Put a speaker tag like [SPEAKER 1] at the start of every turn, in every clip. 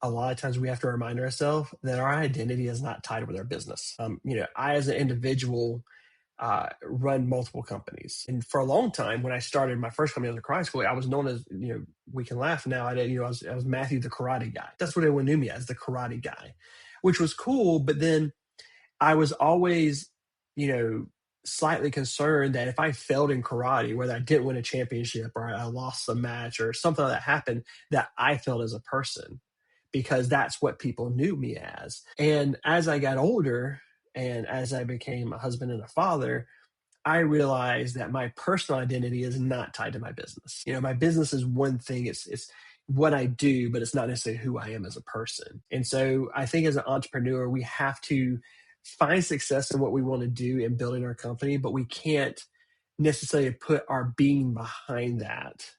[SPEAKER 1] a lot of times we have to remind ourselves that our identity is not tied with our business. I as an individual run multiple companies, and for a long time, when I started my first company as a karate school, I was known as, we can laugh now. I was Matthew the karate guy. That's what everyone knew me as, the karate guy, which was cool. But then I was always, you know, slightly concerned that if I failed in karate, whether I didn't win a championship or I lost a match or something like that happened, that I failed as a person, because that's what people knew me as. And as I got older and as I became a husband and a father, I realized that my personal identity is not tied to my business. My business is one thing. It's what I do, but it's not necessarily who I am as a person. And so I think as an entrepreneur, we have to find success in what we want to do in building our company, but we can't necessarily put our being behind that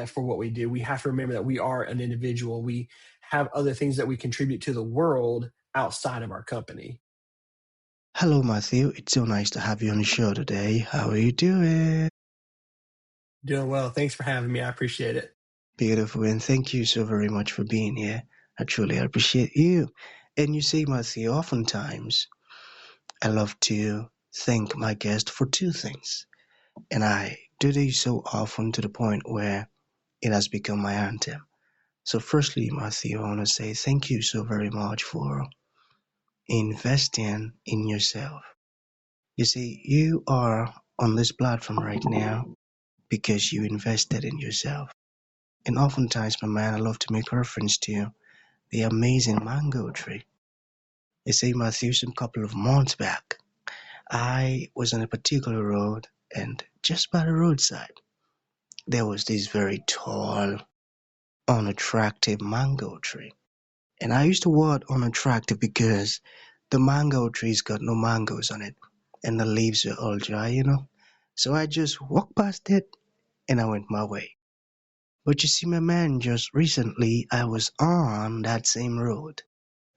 [SPEAKER 1] for what we do. We have to remember that we are an individual. We have other things that we contribute to the world outside of our company.
[SPEAKER 2] Hello, Matthew. It's so nice to have you on the show today. How are you doing?
[SPEAKER 1] Doing well. Thanks for having me. I appreciate it.
[SPEAKER 2] Beautiful, and thank you so very much for being here. I truly appreciate you. And you see, Matthew, oftentimes I love to thank my guest for two things. And I do this so often to the point where it has become my anthem. So firstly, Matthew, I want to say thank you so very much for investing in yourself. You see, you are on this platform right now because you invested in yourself. And oftentimes, my man, I love to make reference to the amazing mango tree. You see, Matthew, some couple of months back, I was on a particular road, and just by the roadside, there was this very tall, unattractive mango tree. And I used the word unattractive because the mango tree's got no mangoes on it, and the leaves are all dry. So I just walked past it, and I went my way. But you see, my man, just recently I was on that same road.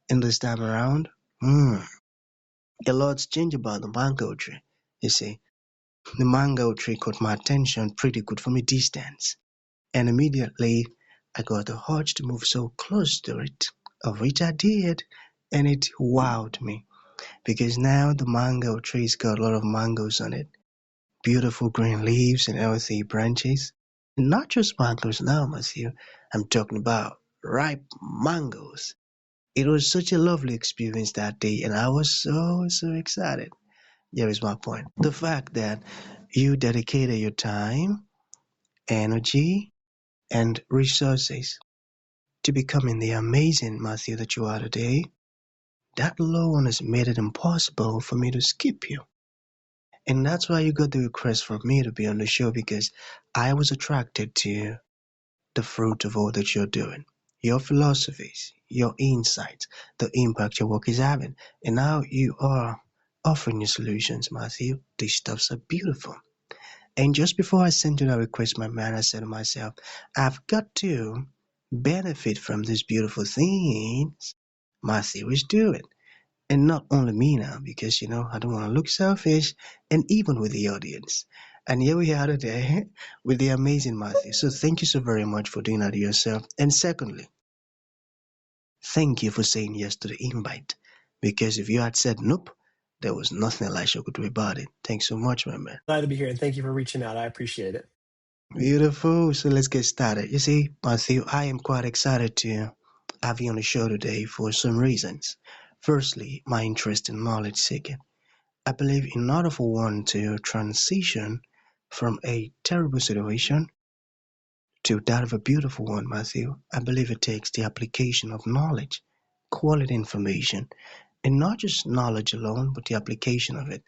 [SPEAKER 2] And this time around, a lot's changed about the mango tree. You see, the mango tree caught my attention pretty good from a distance. And immediately I got the urge to move so close to it, of which I did. And it wowed me. Because now the mango tree's got a lot of mangoes on it. Beautiful green leaves and healthy branches. And not just mangoes now, Matthew. I'm talking about ripe mangoes. It was such a lovely experience that day, and I was so excited. Here is my point. The fact that you dedicated your time, energy, and resources to becoming the amazing Matthew that you are today, that alone has made it impossible for me to skip you. And that's why you got the request from me to be on the show, because I was attracted to the fruit of all that you're doing, your philosophies, your insights, the impact your work is having. And now you are offering your solutions, Matthew. These stuffs are beautiful. And just before I sent you that request, my man, I said to myself, I've got to benefit from these beautiful things Matthew is doing. And not only me now, because I don't want to look selfish, and even with the audience. And here we are today with the amazing Matthew. So thank you so very much for doing that to yourself. And secondly, thank you for saying yes to the invite. Because if you had said nope, there was nothing Elisha could do about it. Thanks so much, my man.
[SPEAKER 1] Glad to be here, and thank you for reaching out. I appreciate it.
[SPEAKER 2] Beautiful. So let's get started. You see, Matthew, I am quite excited to have you on the show today for some reasons. Firstly, my interest in knowledge seeking. I believe in order for one to transition from a terrible situation to that of a beautiful one, Matthew, I believe it takes the application of knowledge, quality information, and not just knowledge alone, but the application of it.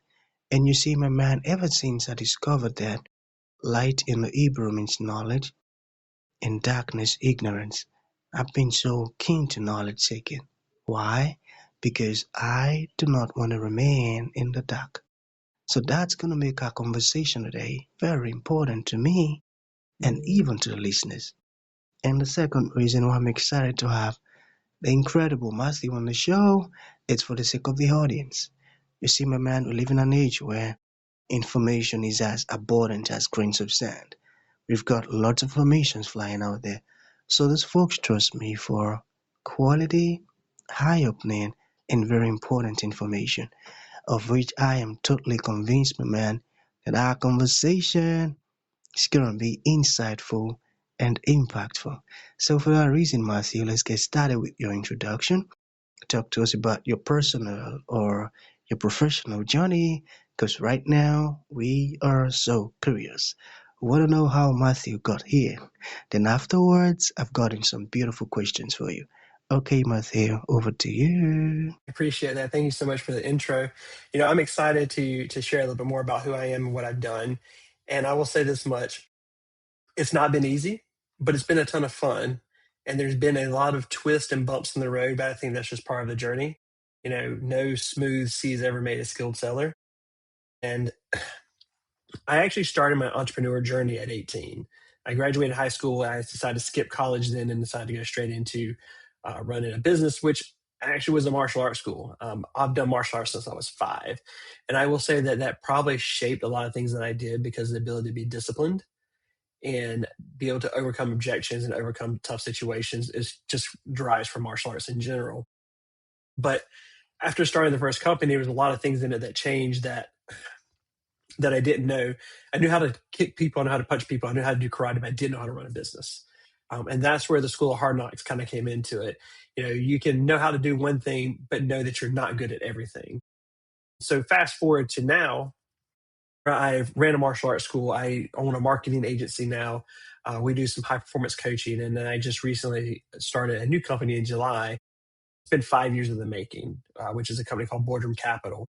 [SPEAKER 2] And you see, my man, ever since I discovered that light in the Hebrew means knowledge and darkness ignorance, I've been so keen to knowledge seeking. Why? Because I do not want to remain in the dark. So that's going to make our conversation today very important to me and even to the listeners. And the second reason why I'm excited to have the incredible Matthew on the show is for the sake of the audience. You see, my man, we live in an age where information is as abundant as grains of sand. We've got lots of information flying out there. So those folks trust me for quality, eye-opening, and very important information, of which I am totally convinced, my man, that our conversation is going to be insightful and impactful. So, for that reason, Matthew, let's get started with your introduction. Talk to us about your personal or your professional journey, because right now we are so curious. We want to know how Matthew got here. Then afterwards, I've gotten some beautiful questions for you. Okay, Matthew, over to you.
[SPEAKER 1] Appreciate that. Thank you so much for the intro. I'm excited to share a little bit more about who I am and what I've done. And I will say this much: it's not been easy, but it's been a ton of fun. And there's been a lot of twists and bumps in the road, but I think that's just part of the journey. No smooth sea has ever made a skilled seller. And I actually started my entrepreneur journey at 18. I graduated high school. I decided to skip college then and decided to go straight into running a business, which actually was a martial arts school. I've done martial arts since I was 5. And I will say that that probably shaped a lot of things that I did, because of the ability to be disciplined and be able to overcome objections and overcome tough situations is just derives from martial arts in general. But after starting the first company, there was a lot of things in it that changed that I didn't know. I knew how to kick people, I knew how to punch people, I knew how to do karate, but I didn't know how to run a business. And that's where the school of hard knocks kind of came into it. You can know how to do one thing, but know that you're not good at everything. So fast forward to now, I ran a martial arts school. I own a marketing agency now. We do some high performance coaching. And then I just recently started a new company in July. It's been 5 years in the making, which is a company called Boardroom Capital.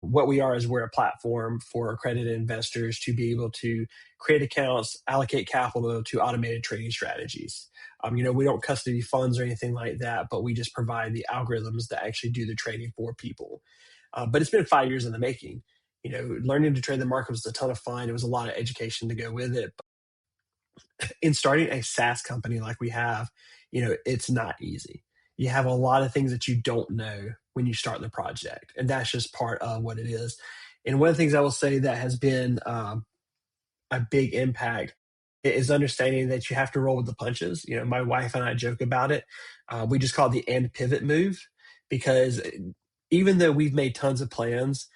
[SPEAKER 1] What we are is we're a platform for accredited investors to be able to create accounts, allocate capital to automated trading strategies. We don't custody funds or anything like that, but we just provide the algorithms that actually do the trading for people. But it's been 5 years in the making. Learning to trade the market was a ton of fun. It was a lot of education to go with it. But in starting a SaaS company like we have, it's not easy. You have a lot of things that you don't know when you start the project, and that's just part of what it is. And one of the things I will say that has been a big impact is understanding that you have to roll with the punches. My wife and I joke about it. We just call it the and pivot move, because even though we've made tons of plans,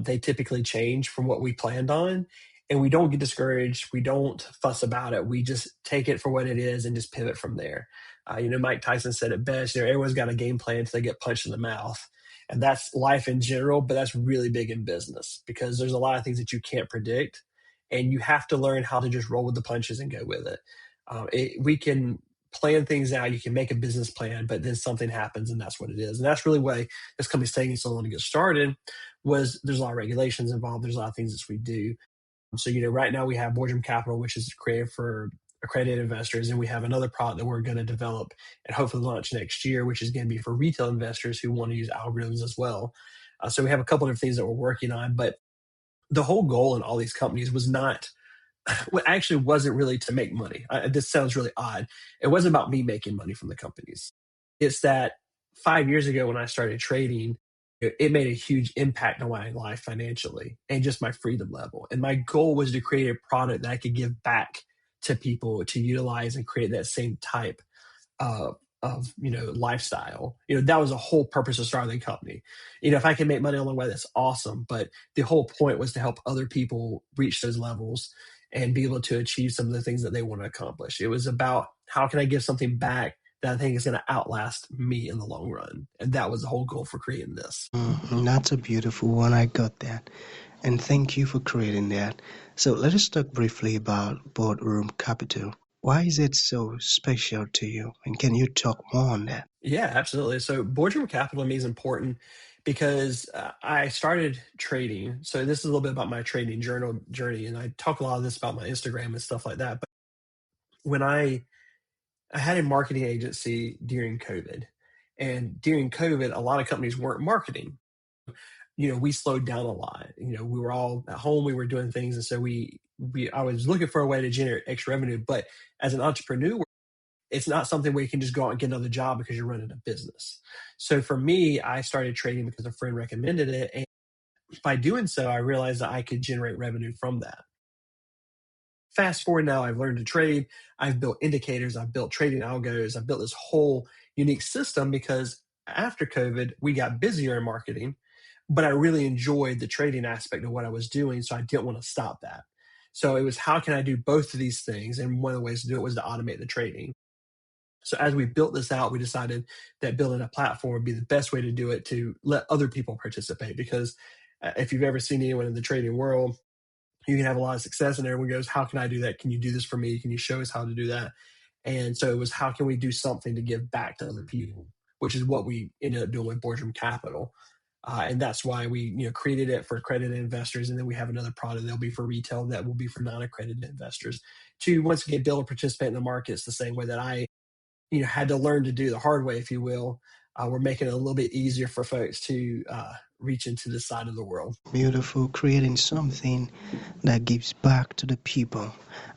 [SPEAKER 1] they typically change from what we planned on. And we don't get discouraged. We don't fuss about it. We just take it for what it is and just pivot from there. Mike Tyson said it best. Everyone's got a game plan until they get punched in the mouth. And that's life in general, but that's really big in business, because there's a lot of things that you can't predict, and you have to learn how to just roll with the punches and go with it. We can plan things out. You can make a business plan, but then something happens, and that's what it is. And that's really why this company's taking so long to get started. Was there's a lot of regulations involved. There's a lot of things that we do. So right now we have Boardroom Capital, which is created for accredited investors, and we have another product that we're going to develop and hopefully launch next year, which is going to be for retail investors who want to use algorithms as well. So we have a couple of things that we're working on, but the whole goal in all these companies was not, well, actually wasn't really to make money. This sounds really odd. It wasn't about me making money from the companies. It's that 5 years ago when I started trading, it made a huge impact on my life financially and just my freedom level. And my goal was to create a product that I could give back to people to utilize and create that same type of lifestyle. That was the whole purpose of starting the company. If I can make money along the way, that's awesome. But the whole point was to help other people reach those levels and be able to achieve some of the things that they want to accomplish. It was about, how can I give something back that I think is going to outlast me in the long run? And that was the whole goal for creating this.
[SPEAKER 2] That's a beautiful one. I got that. And thank you for creating that. So let us talk briefly about Boardroom Capital. Why is it so special to you? And can you talk more on that?
[SPEAKER 1] Yeah, absolutely. So Boardroom Capital to me is important because I started trading. So this is a little bit about my trading journey, and I talk a lot of this about my Instagram and stuff like that. But when I had a marketing agency during COVID, and during COVID, a lot of companies weren't marketing. We slowed down a lot. We were all at home, we were doing things, and so I was looking for a way to generate extra revenue. But as an entrepreneur, it's not something where you can just go out and get another job because you're running a business. So for me, I started trading because a friend recommended it. And by doing so, I realized that I could generate revenue from that. Fast forward now, I've learned to trade. I've built indicators. I've built trading algos. I've built this whole, unique system because after COVID, we got busier in marketing, but I really enjoyed the trading aspect of what I was doing. So I didn't want to stop that. So it was, how can I do both of these things? And one of the ways to do it was to automate the trading. So as we built this out, we decided that building a platform would be the best way to do it, to let other people participate. Because if you've ever seen anyone in the trading world, you can have a lot of success and everyone goes, how can I do that? Can you do this for me? Can you show us how to do that? And so it was, how can we do something to give back to other people, which is what we ended up doing with Boardroom Capital. And that's why we created it for accredited investors. And then we have another product that'll be for retail, that will be for non-accredited investors, to once again be able to participate in the markets the same way that I had to learn to do the hard way, if you will. We're making it a little bit easier for folks to reach into this side of the world.
[SPEAKER 2] Beautiful, creating something that gives back to the people.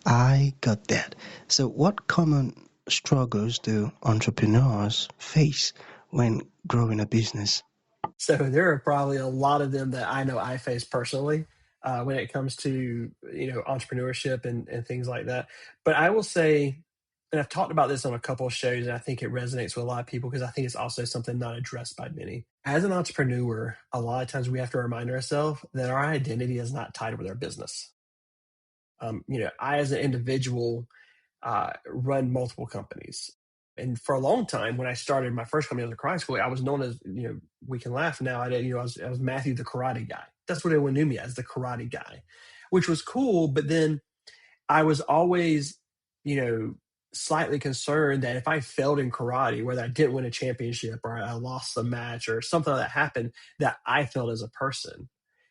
[SPEAKER 2] I got that. So, what common struggles do entrepreneurs face when growing a business?
[SPEAKER 1] So there are probably a lot of them that I know I face personally when it comes to entrepreneurship and things like that. But I will say, and I've talked about this on a couple of shows, and I think it resonates with a lot of people because I think it's also something not addressed by many. As an entrepreneur, a lot of times we have to remind ourselves that our identity is not tied with our business. I as an individual run multiple companies. And for a long time, when I started my first company as a karate school, I was known as, we can laugh now. I was Matthew the karate guy. That's what everyone knew me as, the karate guy, which was cool. But then I was always, you know, slightly concerned that if I failed in karate, whether I didn't win a championship or I lost a match or something like that happened, that I failed as a person,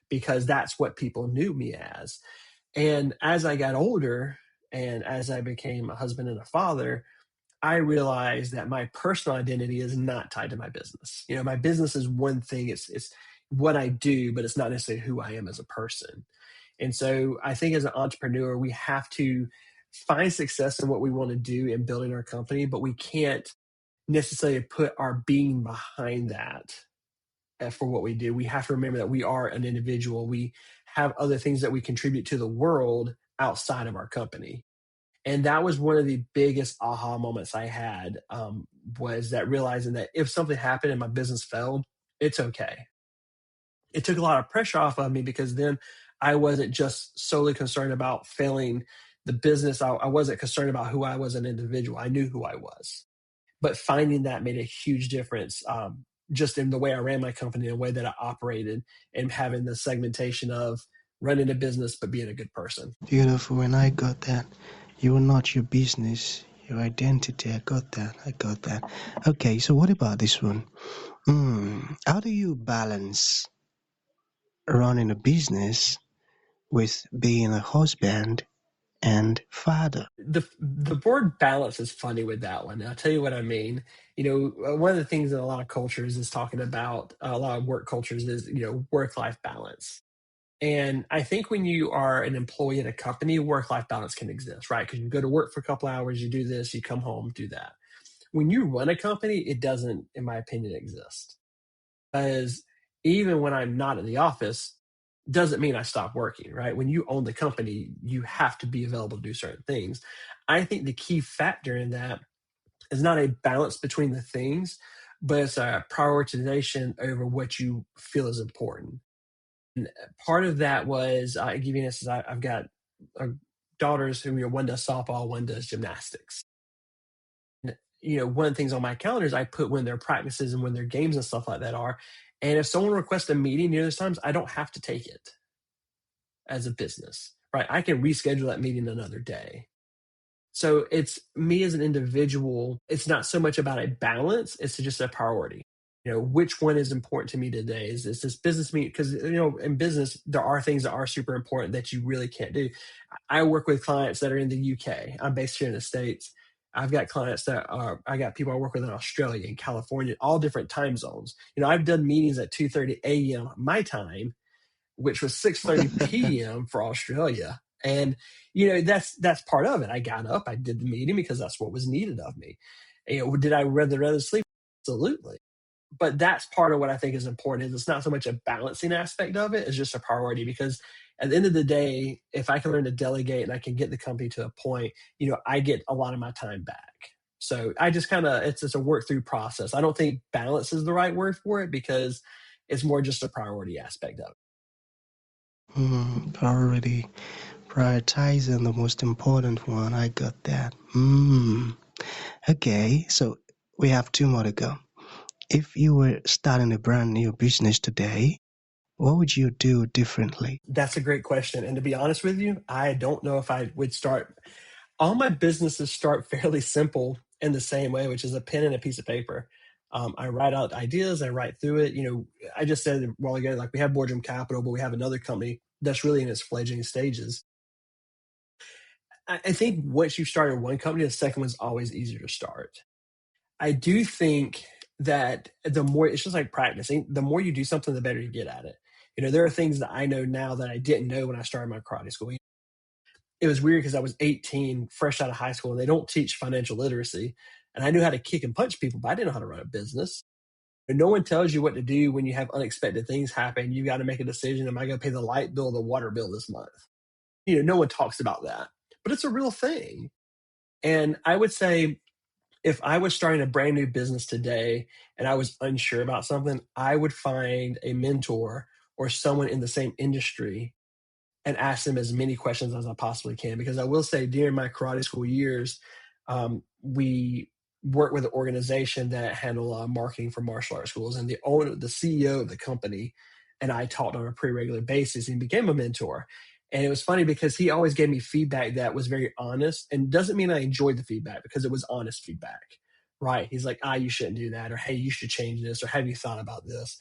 [SPEAKER 1] because that's what people knew me as. And as I got older and as I became a husband and a father, I realized that my personal identity is not tied to my business. My business is one thing, it's what I do, but it's not necessarily who I am as a person. And so I think as an entrepreneur, we have to find success in what we want to do in building our company, but we can't necessarily put our being behind that for what we do. We have to remember that we are an individual. We have other things that we contribute to the world outside of our company. And that was one of the biggest aha moments I had, was that realizing that if something happened and my business failed, it's okay. It took a lot of pressure off of me because then I wasn't just solely concerned about failing the business. I wasn't concerned about who I was as an individual. I knew who I was. But finding that made a huge difference, just in the way I ran my company, the way that I operated, and having the segmentation of running a business but being a good person.
[SPEAKER 2] Beautiful, and I got that. You are not your business, your identity. I got that. I got that. Okay, so what about this one? How do you balance running a business with being a husband and father?
[SPEAKER 1] The word balance is funny with that one. I'll tell you what I mean. One of the things in a lot of cultures is talking about, a lot of work cultures is, work life balance. And I think when you are an employee at a company, work life balance can exist, right? Because you go to work for a couple hours, you do this, you come home, do that. When you run a company, it doesn't, in my opinion, exist. Because even when I'm not in the office, doesn't mean I stop working, right? When you own the company, you have to be available to do certain things. I think the key factor in that is not a balance between the things, but it's a prioritization over what you feel is important. And part of that was, giving us, I've got daughters who, one does softball, one does gymnastics. One of the things on my calendar is I put when their practices and when their games and stuff like that are. And if someone requests a meeting near those times, I don't have to take it as a business, right? I can reschedule that meeting another day. So it's me as an individual. It's not so much about a balance. It's just a priority. Which one is important to me today? Is this business meeting? Because, in business, there are things that are super important that you really can't do. I work with clients that are in the UK. I'm based here in the States. I've got clients I got people I work with in Australia and California, all different time zones. I've done meetings at 2:30 a.m. my time, which was 6:30 p.m. for Australia. And, that's part of it. I got up, I did the meeting because that's what was needed of me. Did I rather sleep? Absolutely. But that's part of what I think is important. Is it's not so much a balancing aspect of it, it's just a priority. Because at the end of the day, if I can learn to delegate and I can get the company to a point, I get a lot of my time back. So I just kind of, it's just a work through process. I don't think balance is the right word for it because it's more just a priority aspect of it.
[SPEAKER 2] Priority. Prioritizing the most important one. I got that. Okay, so we have two more to go. If you were starting a brand new business today, what would you do differently?
[SPEAKER 1] That's a great question. And to be honest with you, I don't know if I would start. All my businesses start fairly simple in the same way, which is a pen and a piece of paper. I write out ideas, I write through it. I just said a while ago, like we have Boardroom Capital, but we have another company that's really in its fledgling stages. I think once you start in one company, the second one's always easier to start. I do think that the more, it's just like practicing, the more you do something, the better you get at it. There are things that I know now that I didn't know when I started my karate school. It was weird because I was 18, fresh out of high school, and they don't teach financial literacy. And I knew how to kick and punch people, but I didn't know how to run a business. And no one tells you what to do when you have unexpected things happen. You got to make a decision. Am I going to pay the light bill or the water bill this month? No one talks about that, but it's a real thing. And I would say if I was starting a brand new business today and I was unsure about something, I would find a mentor or someone in the same industry and ask them as many questions as I possibly can. Because I will say, during my karate school years, we worked with an organization that handled marketing for martial arts schools, and the CEO of the company, and I talked on a pretty regular basis, and became a mentor. And it was funny because he always gave me feedback that was very honest, and doesn't mean I enjoyed the feedback because it was honest feedback. Right? He's like, you shouldn't do that, or hey, you should change this, or have you thought about this?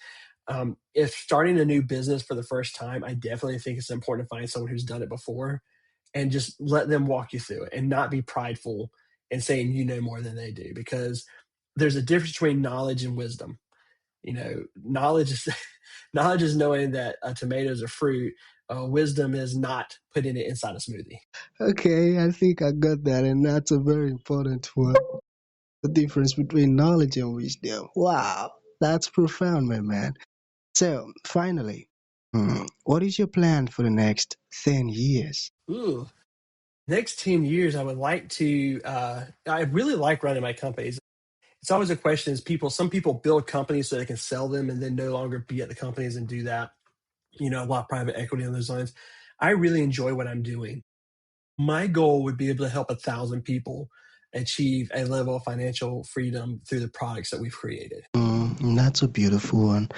[SPEAKER 1] If starting a new business for the first time, I definitely think it's important to find someone who's done it before and just let them walk you through it and not be prideful and saying you know more than they do, because there's a difference between knowledge and wisdom. Knowledge is knowledge is knowing that a tomato is a fruit. Wisdom is not putting it inside a smoothie.
[SPEAKER 2] Okay, I think I got that, and that's a very important one. The difference between knowledge and wisdom. Wow, that's profound, my man. So, finally, what is your plan for the next 10 years?
[SPEAKER 1] Ooh, next 10 years, I would like to. I really like running my companies. It's always a question: is some people build companies so they can sell them and then no longer be at the companies and do that. A lot of private equity on those lines. I really enjoy what I'm doing. My goal would be able to help 1,000 people achieve a level of financial freedom through the products that we've created.
[SPEAKER 2] That's a beautiful one.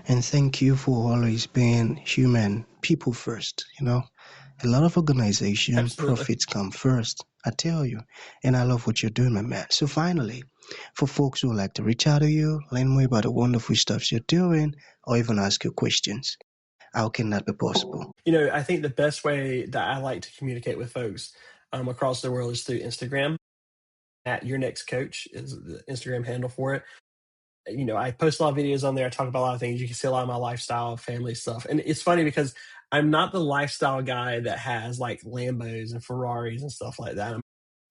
[SPEAKER 2] And thank you for always being human, people first. A lot of organization
[SPEAKER 1] Absolutely.
[SPEAKER 2] profits come first. I tell you. And I love what you're doing, my man. So finally, for folks who would like to reach out to you, learn more about the wonderful stuff you're doing, or even ask you questions, how can that be possible?
[SPEAKER 1] I think the best way that I like to communicate with folks across the world is through Instagram. At Your Next Coach is the Instagram handle for it. I post a lot of videos on there. I talk about a lot of things. You can see a lot of my lifestyle, family stuff. And it's funny because I'm not the lifestyle guy that has like Lambos and Ferraris and stuff like that.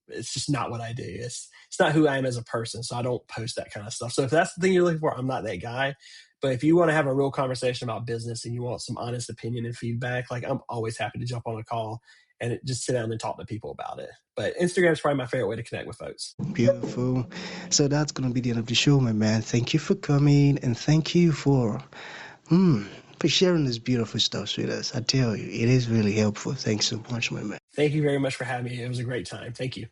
[SPEAKER 1] It's just not what I do. It's not who I am as a person. So I don't post that kind of stuff. So if that's the thing you're looking for, I'm not that guy. But if you want to have a real conversation about business and you want some honest opinion and feedback, like I'm always happy to jump on a call and just sit down and talk to people about it. But Instagram is probably my favorite way to connect with folks.
[SPEAKER 2] Beautiful. So that's going to be the end of the show, my man. Thank you for coming, and thank you for sharing this beautiful stuff with us. I tell you, it is really helpful. Thanks so much, my man.
[SPEAKER 1] Thank you very much for having me. It was a great time. Thank you.